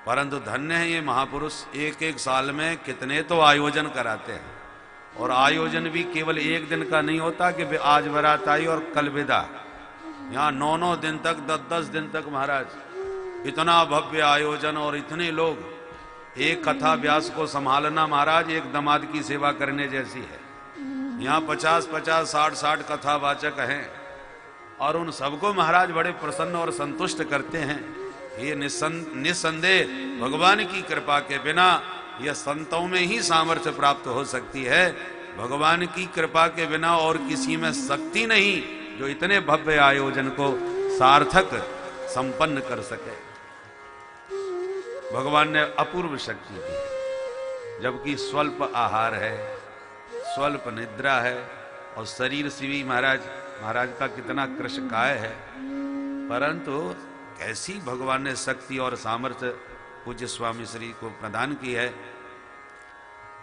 परंतु धन्य है ये महापुरुष, एक एक साल में कितने तो आयोजन कराते हैं। और आयोजन भी केवल एक दिन का नहीं होता कि आज बारात आई और कल विदा। यहाँ 9-9 दिन तक, 10-10 दिन तक महाराज इतना भव्य आयोजन और इतने लोग। एक कथा व्यास को संभालना महाराज एक दामाद की सेवा करने जैसी है। यहाँ 50-50, 60-60 कथावाचक हैं और उन सबको महाराज बड़े प्रसन्न और संतुष्ट करते हैं। ये निस्संदेह भगवान की कृपा के बिना यह संतों में ही सामर्थ्य प्राप्त हो सकती है। भगवान की कृपा के बिना और किसी में शक्ति नहीं जो इतने भव्य आयोजन को सार्थक संपन्न कर सके। भगवान ने अपूर्व शक्ति दी है, जबकि स्वल्प आहार है, स्वल्प निद्रा है और शरीर से भी महाराज का कितना कृशकाय है, परंतु कैसी भगवान ने शक्ति और सामर्थ्य पूज्य स्वामी श्री को प्रदान की है,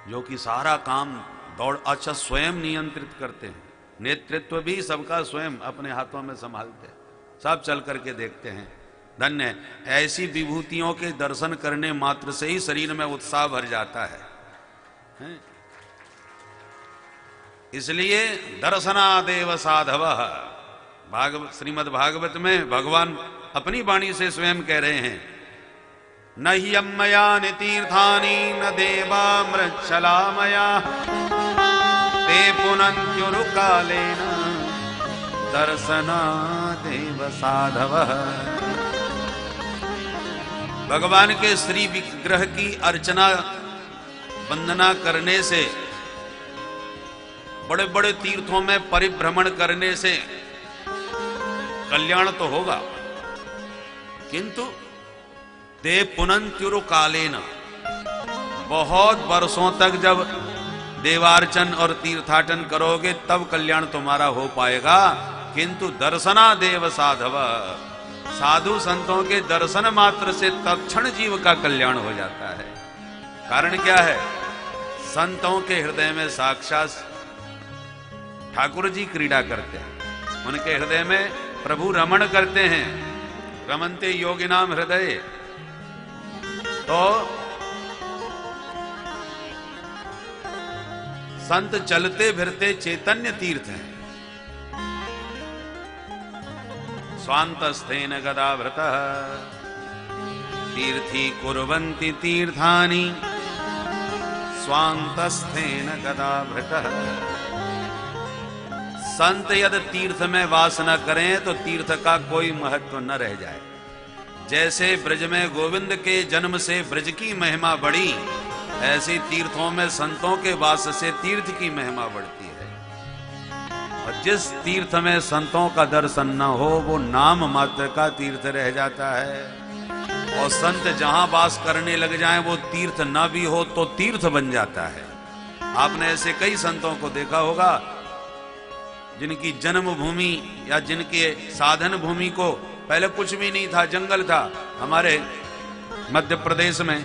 जो कि सारा काम दौड़ अच्छा स्वयं नियंत्रित करते हैं। नेतृत्व भी सबका स्वयं अपने हाथों में संभालते हैं, सब चल करके देखते हैं। धन्य है, ऐसी विभूतियों के दर्शन करने मात्र से ही शरीर में उत्साह भर जाता है। इसलिए दर्शनादेव साधव, श्रीमद् भागवत में भगवान अपनी वाणी से स्वयं कह रहे हैं, न हि अम्मयानि तीर्थानि न देवा मृच्छला मया ते पुनन्त्युरुकालेन दर्शनादेव साधव। भगवान के श्री विग्रह की अर्चना वंदना करने से, बड़े बड़े तीर्थों में परिभ्रमण करने से कल्याण तो होगा, किंतु ते पुनन्त्युरु कालेन, बहुत वर्षों तक जब देवार्चन और तीर्थाटन करोगे तब कल्याण तुम्हारा हो पाएगा। किंतु दर्शना देव साधव, साधु संतों के दर्शन मात्र से तत्क्षण जीव का कल्याण हो जाता है। कारण क्या है? संतों के हृदय में साक्षात ठाकुर जी क्रीड़ा करते हैं, उनके हृदय में प्रभु रमण करते हैं। रमन्ते योगिनाम हृदय, तो संत चलते फिरते चैतन्य तीर्थ हैं। स्वांतस्थेन गदाभृतः तीर्थी कुर्वन्ति तीर्थानि स्वांतस्थेन गदाभृतः। संत यदि तीर्थ में वास न करें तो तीर्थ का कोई महत्व न रह जाए। जैसे ब्रज में गोविंद के जन्म से ब्रज की महिमा बढ़ी, ऐसी तीर्थों में संतों के वास से तीर्थ की महिमा बढ़ती है। और जिस तीर्थ में संतों का दर्शन न हो वो नाम मात्र का तीर्थ रह जाता है। और संत जहां वास करने लग जाएं वो तीर्थ न भी हो तो तीर्थ बन जाता है। आपने ऐसे कई संतों को देखा होगा जिनकी जन्मभूमि या जिनके साधन भूमि को पहले कुछ भी नहीं था, जंगल था। हमारे मध्य प्रदेश में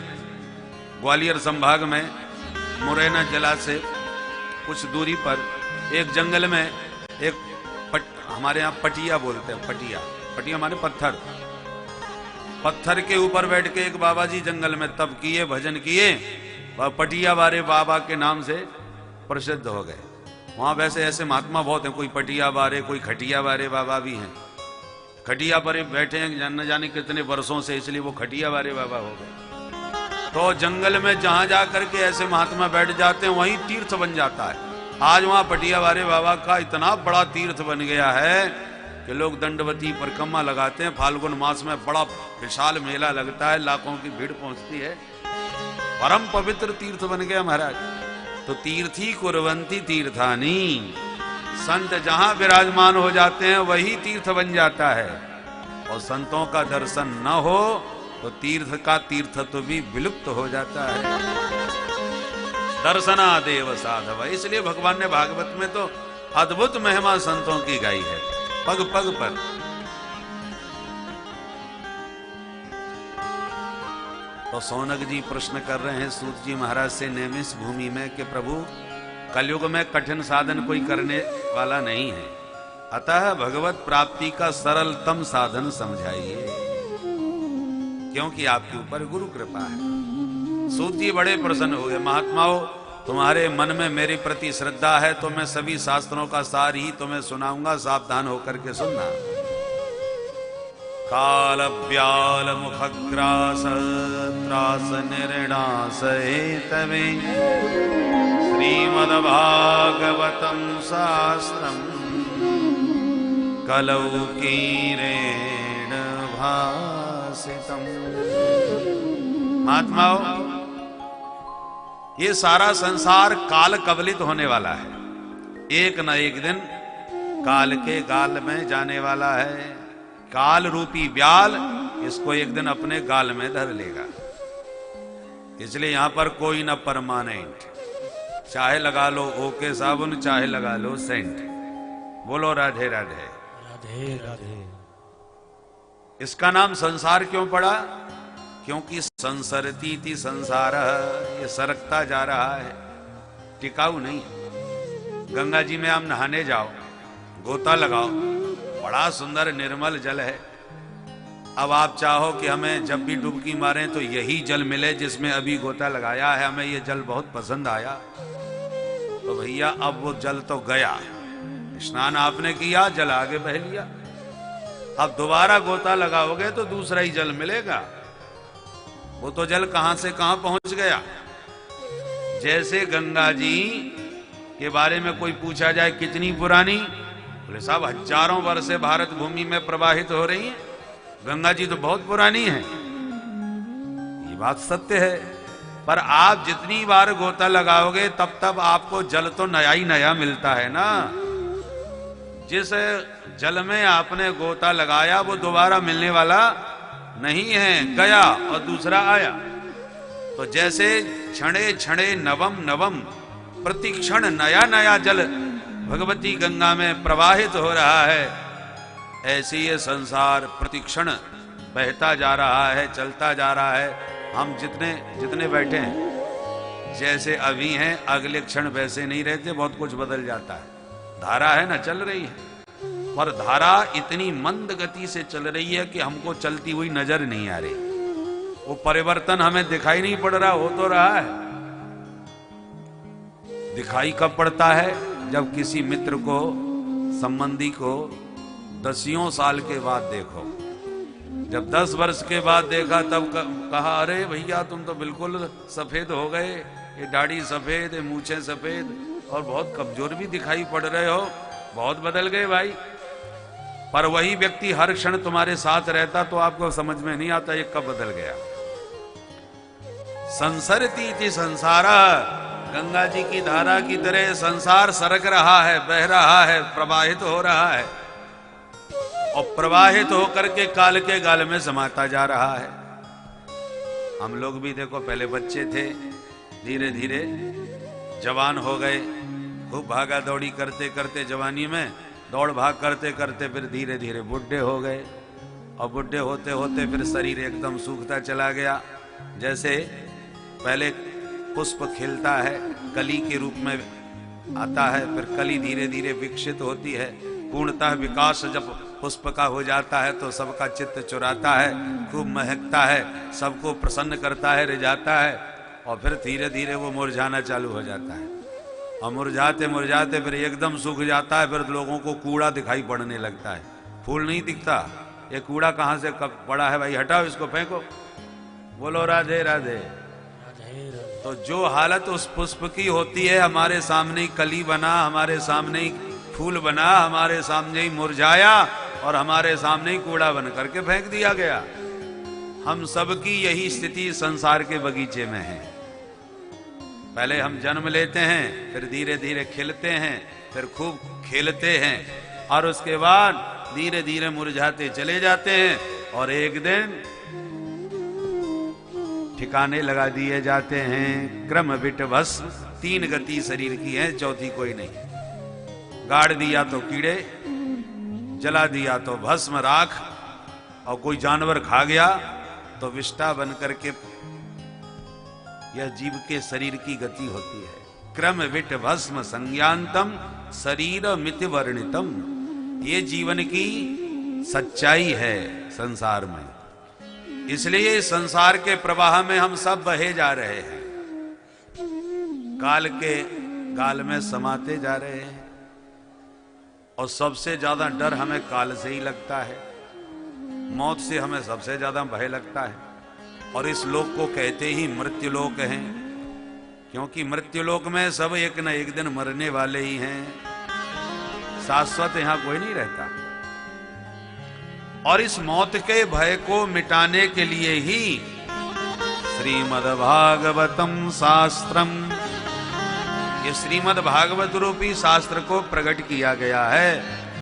ग्वालियर संभाग में मुरैना जिला से कुछ दूरी पर एक जंगल में एक हमारे यहाँ पटिया बोलते हैं, पटिया माने पत्थर के ऊपर बैठ के एक बाबा जी जंगल में तप किए, भजन किए, पटिया वाले बाबा के नाम से प्रसिद्ध हो गए। वहां वैसे ऐसे महात्मा बहुत हैं, कोई पटिया बारे, कोई खटिया बारे बाबा भी हैं। खटिया पर बैठे हैं न जाने कितने वर्षों से, इसलिए वो खटिया बारे बाबा हो गए। तो जंगल में जहां जा करके ऐसे महात्मा बैठ जाते हैं वहीं तीर्थ बन जाता है। आज वहां पटिया बारे बाबा का इतना बड़ा तीर्थ बन गया है कि लोग दंडवती परिक्रमा लगाते हैं। फाल्गुन मास में बड़ा विशाल मेला लगता है, लाखों की भीड़ पहुंचती है। परम पवित्र तीर्थ बन गया महाराज। तो तीर्थी कुर्वन्ति तीर्थानि, संत जहां विराजमान हो जाते हैं वही तीर्थ बन जाता है। और संतों का दर्शन न हो तो तीर्थ का तीर्थत्व भी विलुप्त हो जाता है। दर्शनादेव साधव, इसलिए भगवान ने भागवत में तो अद्भुत महिमा संतों की गाई है, पग पग पर। तो सौनक जी प्रश्न कर रहे हैं सूत जी महाराज से नेमिष भूमि में कि प्रभु कलयुग में कठिन साधन कोई करने वाला नहीं है, अतः भगवत प्राप्ति का सरलतम साधन समझाइए। क्योंकि आपके ऊपर गुरु कृपा है। सूत जी बड़े प्रसन्न हुए। महात्माओं, तुम्हारे मन में मेरे प्रति श्रद्धा है तो मैं सभी शास्त्रों का सार ही तुम्हें सुनाऊंगा, सावधान होकर के सुनना। काल ब्याल मुखग्रास त्रास निर्णास हेतवे श्रीमद्भागवतं शास्त्रम् कलौ कीरेण भासितम्। महात्माओं, ये सारा संसार काल कबलित होने वाला है। एक न एक दिन काल के गाल में जाने वाला है। काल रूपी ब्याल इसको एक दिन अपने गाल में धर लेगा। इसलिए यहां पर कोई न परमानेंट, चाहे लगा लो ओके साबुन, चाहे लगा लो सेंट। बोलो राधे राधे राधे राधे। इसका नाम संसार क्यों पड़ा? क्योंकि संसरती थी संसार, ये सरकता जा रहा है, टिकाऊ नहीं। गंगा जी में आप नहाने जाओ, गोता लगाओ, बड़ा सुंदर निर्मल जल है। अब आप चाहो कि हमें जब भी डुबकी मारें तो यही जल मिले जिसमें अभी गोता लगाया है, हमें ये जल बहुत पसंद आया, तो भैया अब वो जल तो गया। स्नान आपने किया, जल आगे बह लिया। अब दोबारा गोता लगाओगे तो दूसरा ही जल मिलेगा। वो तो जल कहां से कहां पहुंच गया। जैसे गंगा जी के बारे में कोई पूछा जाए कितनी पुरानी, बोले साहब हजारों वर्ष से भारत भूमि में प्रवाहित हो रही है, गंगा जी तो बहुत पुरानी है। ये बात सत्य है, पर आप जितनी बार गोता लगाओगे तब तब आपको जल तो नया ही नया मिलता है ना। जिस जल में आपने गोता लगाया वो दोबारा मिलने वाला नहीं है, गया और दूसरा आया। तो जैसे क्षणे क्षणे नवम नवम, प्रतिक्षण नया नया जल भगवती गंगा में प्रवाहित हो रहा है, ऐसे ये संसार प्रतिक्षण बहता जा रहा है, चलता जा रहा है। हम जितने जितने बैठे हैं, जैसे अभी हैं, अगले क्षण वैसे नहीं रहते, बहुत कुछ बदल जाता है। धारा है ना, चल रही है, पर धारा इतनी मंद गति से चल रही है कि हमको चलती हुई नजर नहीं आ रही। वो परिवर्तन हमें दिखाई नहीं पड़ रहा, हो तो रहा है। दिखाई कब पड़ता है? जब किसी मित्र को, संबंधी को 10 साल के बाद देखो। जब 10 वर्ष के बाद देखा तब कहा अरे भैया तुम तो बिल्कुल सफेद हो गए, ये दाढ़ी सफेद, ये मूछें सफेद, और बहुत कमजोर भी दिखाई पड़ रहे हो, बहुत बदल गए भाई। पर वही व्यक्ति हर क्षण तुम्हारे साथ रहता तो आपको समझ में नहीं आता ये कब बदल गया। संसरती थी संसारा, गंगा जी की धारा की तरह संसार सरक रहा है, बह रहा है, प्रवाहित हो रहा है, और प्रवाहित होकर के काल के गाल में समाता जा रहा है। हम लोग भी देखो, पहले बच्चे थे, धीरे धीरे जवान हो गए, खूब भागा दौड़ी करते करते जवानी में दौड़ भाग करते करते फिर धीरे धीरे बुढ़े हो गए, और बुढ़े होते होते फिर शरीर एकदम सूखता चला गया। जैसे पहले पुष्प खिलता है, कली के रूप में आता है, फिर कली धीरे धीरे विकसित होती है, पूर्णतः विकास जब पुष्प का हो जाता है तो सबका चित्त चुराता है, खूब महकता है, सबको प्रसन्न करता है, रिझाता है, और फिर धीरे धीरे वो मुरझाना चालू हो जाता है, और मुरझाते मुरझाते फिर एकदम सूख जाता है। फिर लोगों को कूड़ा दिखाई पड़ने लगता है, फूल नहीं दिखता। ये कूड़ा कहाँ से कब पड़ा है भाई, हटाओ इसको, फेंको। बोलो राधे राधे। तो जो हालत उस पुष्प की होती है, हमारे सामने ही कली बना, हमारे सामने ही फूल बना, हमारे सामने ही मुरझाया, और हमारे सामने ही कूड़ा बन करके फेंक दिया गया। हम सबकी यही स्थिति संसार के बगीचे में है। पहले हम जन्म लेते हैं, फिर धीरे धीरे खिलते हैं, फिर खूब खेलते हैं, और उसके बाद धीरे धीरे मुरझाते चले जाते हैं, और एक दिन ठिकाने लगा दिए जाते हैं। क्रम विट भस्म, 3 गति शरीर की है, चौथी कोई नहीं। गाड़ दिया तो कीड़े, जला दिया तो भस्म राख, और कोई जानवर खा गया तो विष्ठा बन करके यह जीव के शरीर की गति होती है। क्रम विट भस्म संज्ञान्तम शरीर मिति वर्णितम, ये जीवन की सच्चाई है संसार में। इसलिए इस संसार के प्रवाह में हम सब बहे जा रहे हैं, काल के गाल में समाते जा रहे हैं। और सबसे ज्यादा डर हमें काल से ही लगता है, मौत से हमें सबसे ज्यादा भय लगता है। और इस लोक को कहते ही मृत्यु लोक हैं, क्योंकि मृत्यु लोक में सब एक न एक दिन मरने वाले ही हैं, शाश्वत यहां कोई नहीं रहता। और इस मौत के भय को मिटाने के लिए ही श्रीमद्भागवतम शास्त्रम, ये श्रीमद् भागवत रूपी शास्त्र को प्रकट किया गया है।